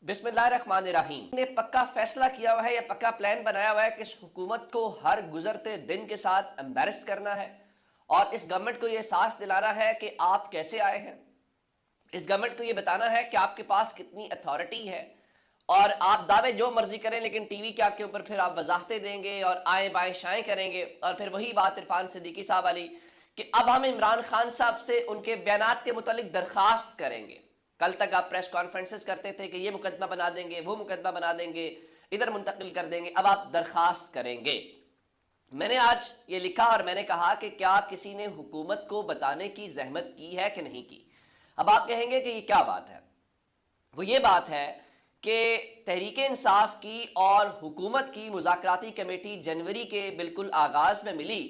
बिस्मिल्लाहिर्रहमानिर्रहीम ने पक्का फैसला किया हुआ है या पक्का प्लान बनाया हुआ है कि इस हुकूमत को हर गुजरते दिन के साथ एम्बेरस करना है और इस गवर्नमेंट को ये एहसास दिलाना है कि आप कैसे आए हैं। इस गवर्नमेंट को ये बताना है कि आपके पास कितनी अथॉरिटी है और आप दावे जो मर्जी करें लेकिन टीवी के आपके ऊपर फिर आप वजाहतें देंगे और आए बाएं शाएं करेंगे और फिर वही बात इरफान सिद्दीकी साहब वाली कि अब हम इमरान खान साहब से उनके बयानात के मुतालिक दरखास्त करेंगे। कल तक आप प्रेस कॉन्फ्रेंसेस करते थे कि ये मुकदमा बना देंगे, वो मुकदमा बना देंगे, इधर मुंतकिल कर देंगे, अब आप दरखास्त करेंगे। मैंने आज ये लिखा और मैंने कहा कि क्या किसी ने हुकूमत को बताने की जहमत की है कि नहीं की। अब आप कहेंगे कि ये क्या बात है। वो ये बात है कि तहरीक इंसाफ की और हुकूमत की मुज़ाकराती कमेटी जनवरी के बिल्कुल आगाज में मिली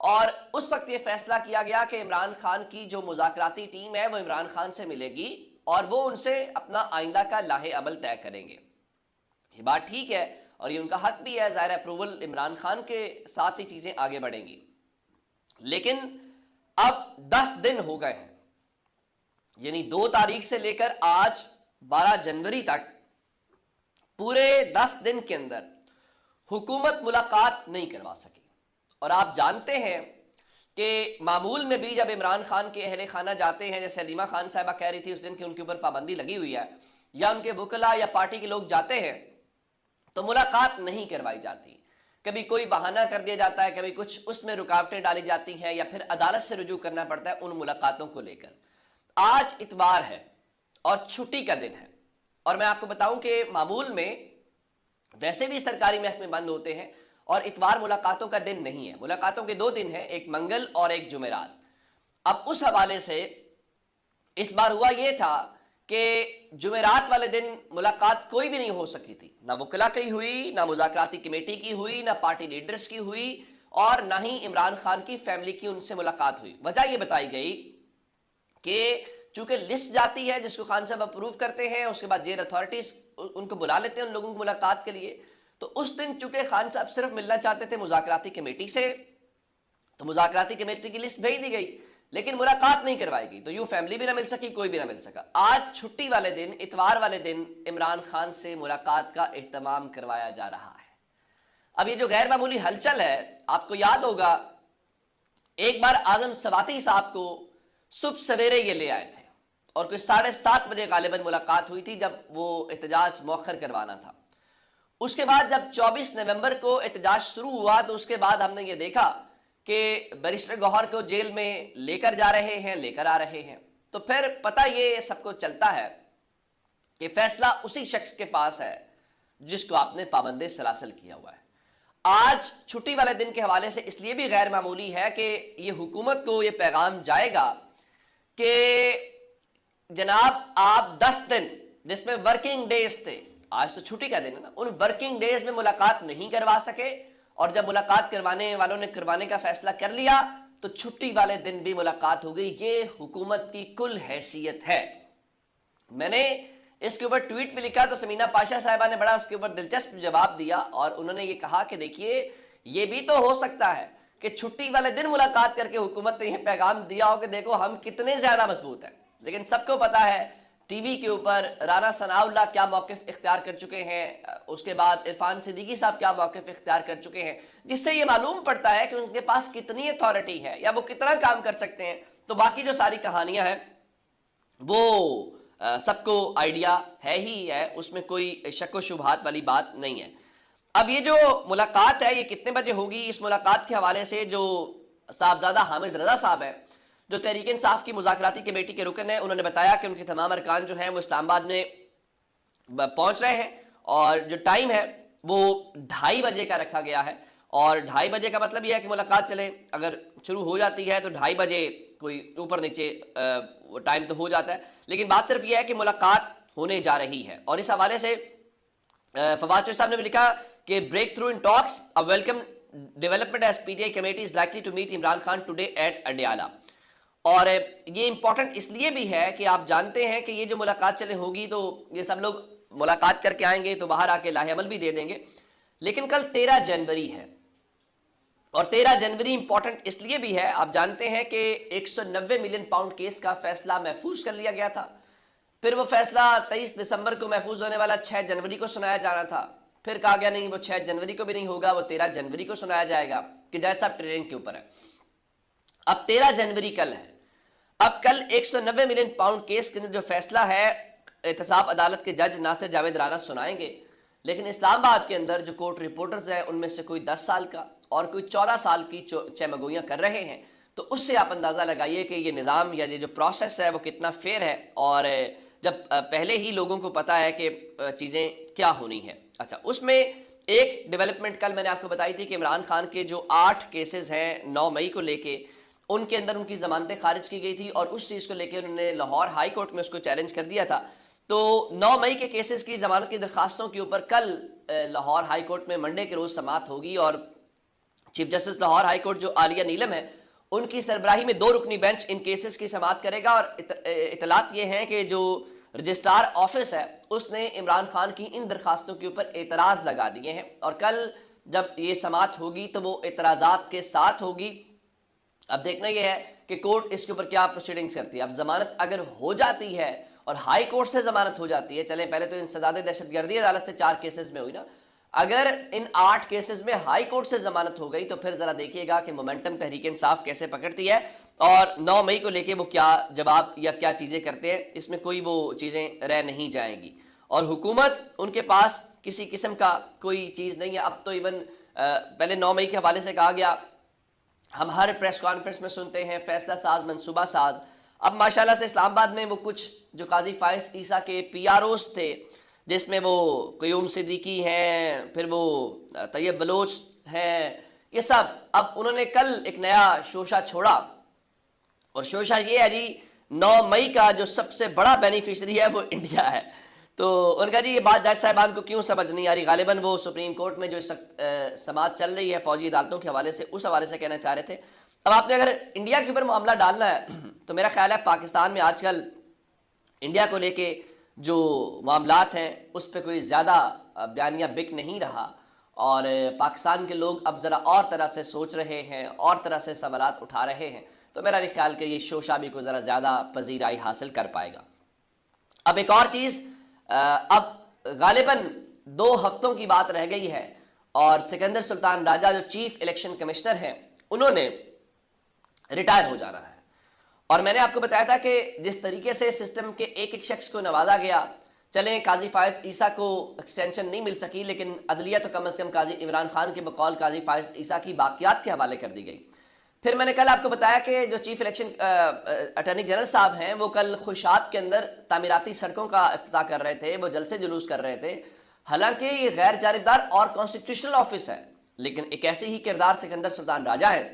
और उस वक्त ये फैसला किया गया कि इमरान खान की जो मुज़ाकराती टीम है वो इमरान खान से मिलेगी और वो उनसे अपना आइंदा का लाहे अमल तय करेंगे। ये बात ठीक है और ये उनका हक भी है, ज़ाहिर अप्रूवल इमरान खान के साथ ही चीज़ें आगे बढ़ेंगी। लेकिन अब 10 दिन हो गए हैं, यानी 2 तारीख से लेकर आज 12 जनवरी तक पूरे 10 दिन के अंदर हुकूमत मुलाकात नहीं करवा सकी। और आप जानते हैं कि मामूल में भी जब इमरान खान के अहले खाना जाते हैं, जैसे हलीमा खान साहिबा कह रही थी उस दिन कि उनके ऊपर पाबंदी लगी हुई है, या उनके वकला या पार्टी के लोग जाते हैं तो मुलाकात नहीं करवाई जाती। कभी कोई बहाना कर दिया जाता है, कभी कुछ उसमें रुकावटें डाली जाती हैं या फिर अदालत से रुजू करना पड़ता है उन मुलाकातों को लेकर। आज इतवार है और छुट्टी का दिन है और मैं आपको बताऊं कि मामूल में वैसे भी सरकारी महकमे बंद होते हैं और इतवार मुलाकातों का दिन नहीं है। मुलाकातों के 2 दिन हैं, एक मंगल और एक जुमेरात। अब उस हवाले से इस बार हुआ यह था कि जुमेरात वाले दिन मुलाकात कोई भी नहीं हो सकी थी, ना वकला की हुई, ना मुज़ाकराती कमेटी की हुई, ना पार्टी लीडर्स की हुई और ना ही इमरान खान की फैमिली की उनसे मुलाकात हुई। वजह यह बताई गई कि चूंकि लिस्ट जाती है जिसको खान साहब अप्रूव करते हैं, उसके बाद जेल अथॉरिटीज उनको बुला लेते हैं उन लोगों की मुलाकात के लिए। तो उस दिन चूंकि खान साहब सिर्फ मिलना चाहते थे मुज़ाकराती कमेटी से, तो मुज़ाकराती कमेटी की लिस्ट भेज दी गई लेकिन मुलाकात नहीं करवाएगी, तो यूं फैमिली भी ना मिल सकी, कोई भी ना मिल सका। आज छुट्टी वाले दिन, इतवार वाले दिन इमरान खान से मुलाकात का एहतमाम करवाया जा रहा है। अब ये जो गैर मामूली हलचल है, आपको याद होगा एक बार आजम सवाती साहब को सुबह सवेरे ये ले आए थे और कोई 7:30 बजे गालिबन मुलाकात हुई थी जब वो एहतजाज मौखर करवाना था। उसके बाद जब 24 नवंबर को एहतजाज शुरू हुआ तो उसके बाद हमने ये देखा कि बैरिस्टर गौहर को जेल में लेकर जा रहे हैं, लेकर आ रहे हैं। तो फिर पता ये सबको चलता है कि फैसला उसी शख्स के पास है जिसको आपने पाबंदे सलासल किया हुआ है। आज छुट्टी वाले दिन के हवाले से इसलिए भी गैर मामूली है कि ये हुकूमत को ये पैगाम जाएगा कि जनाब आप 10 दिन जिसमें वर्किंग डेज थे, आज तो छुट्टी का दिन है ना, उन वर्किंग डेज में मुलाकात नहीं करवा सके और जब मुलाकात करवाने वालों ने करवाने का फैसला कर लिया तो छुट्टी वाले दिन भी मुलाकात हो गई। ये हुकूमत की कुल हैसियत है। मैंने इसके ऊपर ट्वीट भी लिखा तो समीना पाशा साहिबा ने बड़ा उसके ऊपर दिलचस्प जवाब दिया और उन्होंने ये कहा कि देखिए ये भी तो हो सकता है कि छुट्टी वाले दिन मुलाकात करके हुकूमत ने यह पैगाम दिया हो कि देखो हम कितने ज्यादा मजबूत हैं। लेकिन सबको पता है टीवी के ऊपर राना सनाउल्लाह क्या मौक़िफ़ इख्तियार कर चुके हैं, उसके बाद इरफान सिद्दीकी साहब क्या मौक़िफ़ इख्तियार कर चुके हैं, जिससे ये मालूम पड़ता है कि उनके पास कितनी अथॉरिटी है या वो कितना काम कर सकते हैं। तो बाकी जो सारी कहानियां हैं वो सबको आइडिया है ही है, उसमें कोई शक व शुबहात वाली बात नहीं है। अब ये जो मुलाकात है ये कितने बजे होगी, इस मुलाकात के हवाले से जो साहबजादा हामिद रजा साहब है जो तहरीक इंसाफ की मुज़ाकराती कमेटी के रुकन है, उन्होंने बताया कि उनके तमाम अरकान जो हैं वो इस्लामाबाद में पहुंच रहे हैं और जो टाइम है वो 2:30 बजे का रखा गया है। और 2:30 बजे का मतलब यह है कि मुलाकात चले अगर शुरू हो जाती है तो 2:30 बजे कोई ऊपर नीचे टाइम तो हो जाता है, लेकिन बात सिर्फ यह है कि मुलाकात होने जा रही है। और इस हवाले से फवाद चौधरी साहब ने भी लिखा कि break through in talks, a welcome development as PTI committee is likely to meet Imran Khan today at Adiala. और ये इंपॉर्टेंट इसलिए भी है कि आप जानते हैं कि ये जो मुलाकात चले होगी तो ये सब लोग मुलाकात करके आएंगे तो बाहर आके लाहे अमल भी दे देंगे। लेकिन कल 13 जनवरी है और 13 जनवरी इंपॉर्टेंट इसलिए भी है, आप जानते हैं कि 190 मिलियन पाउंड केस का फैसला महफूज कर लिया गया था। پھر وہ فیصلہ 23 دسمبر کو محفوظ ہونے والا 6 جنوری کو سنایا جانا تھا، پھر کہا گیا نہیں وہ 6 جنوری کو بھی نہیں ہوگا، وہ 13 جنوری کو سنایا جائے گا کہ جج صاحب ٹریننگ کے اوپر ہے۔ اب 13 جنوری کل ہے، اب کل 190 ملین پاؤنڈ کیس کے اندر جو فیصلہ ہے احتساب عدالت کے جج ناصر جاوید رانا سنائیں گے، لیکن اسلام آباد کے اندر جو کورٹ رپورٹرز ہیں ان میں سے کوئی 10 سال کا اور کوئی 14 سال کی چمگوئیاں کر رہے ہیں، تو اس سے آپ اندازہ لگائیے کہ یہ نظام یا یہ جو پروسیس ہے وہ کتنا فیئر ہے، اور جب پہلے ہی لوگوں کو پتا ہے کہ چیزیں کیا ہونی ہیں۔ اچھا، اس میں ایک ڈیولپمنٹ کل میں نے آپ کو بتائی تھی کہ عمران خان کے جو 8 کیسز ہیں 9 مئی کو لے کے، ان کے اندر ان کی ضمانتیں خارج کی گئی تھی، اور اس چیز کو لے کے انہوں نے لاہور ہائی کورٹ میں اس کو چیلنج کر دیا تھا۔ تو 9 مئی کے کیسز کی ضمانت کی درخواستوں کے اوپر کل لاہور ہائی کورٹ میں منڈے کے روز سماعت ہوگی، اور chief justice Lahore high court جو عالیہ نیلم ہے ان کی سربراہی میں 2 رکنی بینچ ان کیسز کی سماعت کرے گا، اور اطلاعات یہ ہیں کہ جو رجسٹرار آفس ہے اس نے عمران خان کی ان درخواستوں کے اوپر اعتراض لگا دیے ہیں، اور کل جب یہ سماعت ہوگی تو وہ اعتراضات کے ساتھ ہوگی۔ اب دیکھنا یہ ہے کہ کورٹ اس کے اوپر کیا پروسیڈنگز کرتی ہے۔ اب ضمانت اگر ہو جاتی ہے اور ہائی کورٹ سے ضمانت ہو جاتی ہے، چلیں پہلے تو انسداد دہشت گردی عدالت سے 4 کیسز میں ہوئی نا، اگر ان 8 کیسز میں ہائی کورٹ سے ضمانت ہو گئی تو پھر ذرا دیکھیے گا کہ مومنٹم تحریک انصاف کیسے پکڑتی ہے، اور 9 مئی کو لے کے وہ کیا جواب یا کیا چیزیں کرتے ہیں، اس میں کوئی وہ چیزیں رہ نہیں جائیں گی، اور حکومت ان کے پاس کسی قسم کا کوئی چیز نہیں ہے۔ اب تو ایون پہلے 9 مئی کے حوالے سے کہا گیا، ہم ہر پریس کانفرنس میں سنتے ہیں فیصلہ ساز منصوبہ ساز، اب ماشاءاللہ سے اسلام آباد میں وہ کچھ جو قاضی فائز عیسیٰ کے پی آر اوز تھے، جس میں وہ قیوم صدیقی ہیں، پھر وہ طیب بلوچ ہیں، یہ سب اب انہوں نے کل ایک نیا شوشہ چھوڑا، اور شوشہ یہ ہے جی 9 مئی کا جو سب سے بڑا بینیفیشری ہے وہ انڈیا ہے۔ تو ان کا جی یہ بات جج صاحبان کو کیوں سمجھ نہیں آ رہی، غالباً وہ سپریم کورٹ میں جو سماعت چل رہی ہے فوجی عدالتوں کے حوالے سے اس حوالے سے کہنا چاہ رہے تھے۔ اب آپ نے اگر انڈیا کے اوپر معاملہ ڈالنا ہے تو میرا خیال ہے پاکستان میں آج کل انڈیا کو لے کے جو معاملات ہیں اس پہ کوئی زیادہ بیانیہ بک نہیں رہا، اور پاکستان کے لوگ اب ذرا اور طرح سے سوچ رہے ہیں، اور طرح سے سوالات اٹھا رہے ہیں، تو میرا نہیں خیال کہ یہ شوشہ بھی کو ذرا زیادہ پذیرائی حاصل کر پائے گا۔ اب ایک اور چیز، اب غالباً 2 ہفتوں کی بات رہ گئی ہے، اور سکندر سلطان راجہ جو چیف الیکشن کمشنر ہیں انہوں نے ریٹائر ہو جانا ہے، اور میں نے آپ کو بتایا تھا کہ جس طریقے سے سسٹم کے ایک شخص کو نوازا گیا، چلیں قاضی فائز عیسیٰ کو ایکسٹینشن نہیں مل سکی، لیکن عدلیہ تو کم از کم قاضی عمران خان کے بقول قاضی فائز عیسیٰ کی باقیات کے حوالے کر دی گئی۔ پھر میں نے کل آپ کو بتایا کہ جو چیف الیکشن اٹارنی جنرل صاحب ہیں وہ کل خوشاب کے اندر تعمیراتی سڑکوں کا افتتاح کر رہے تھے، وہ جلسے جلوس کر رہے تھے، حالانکہ یہ غیر جانبدار اور کانسٹیٹیوشنل آفس ہے، لیکن ایک ایسے ہی کردار سکندر سلطان راجہ ہے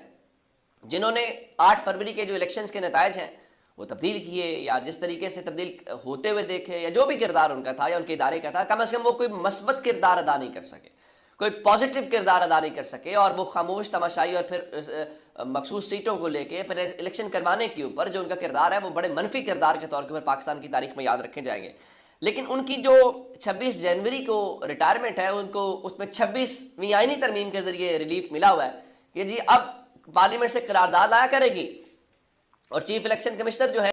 جنہوں نے 8 فروری کے جو الیکشنز کے نتائج ہیں وہ تبدیل کیے، یا جس طریقے سے تبدیل ہوتے ہوئے دیکھے، یا جو بھی کردار ان کا تھا یا ان کے ادارے کا تھا، کم از کم وہ کوئی مثبت کردار ادا نہیں کر سکے، کوئی پازیٹیو کردار ادا نہیں کر سکے، اور وہ خاموش تماشائی، اور پھر مخصوص سیٹوں کو لے کے پھر الیکشن کروانے کے اوپر جو ان کا کردار ہے وہ بڑے منفی کردار کے طور کے اوپر پاکستان کی تاریخ میں یاد رکھے جائیں گے۔ لیکن ان کی جو 26 جنوری کو ریٹائرمنٹ ہے، ان کو اس میں 26ویں آئینی ترمیم کے ذریعے ریلیف ملا ہوا ہے کہ جی اب پارلیمنٹ سے قرارداد آیا کرے گی، اور چیف الیکشن کمشنر جو ہے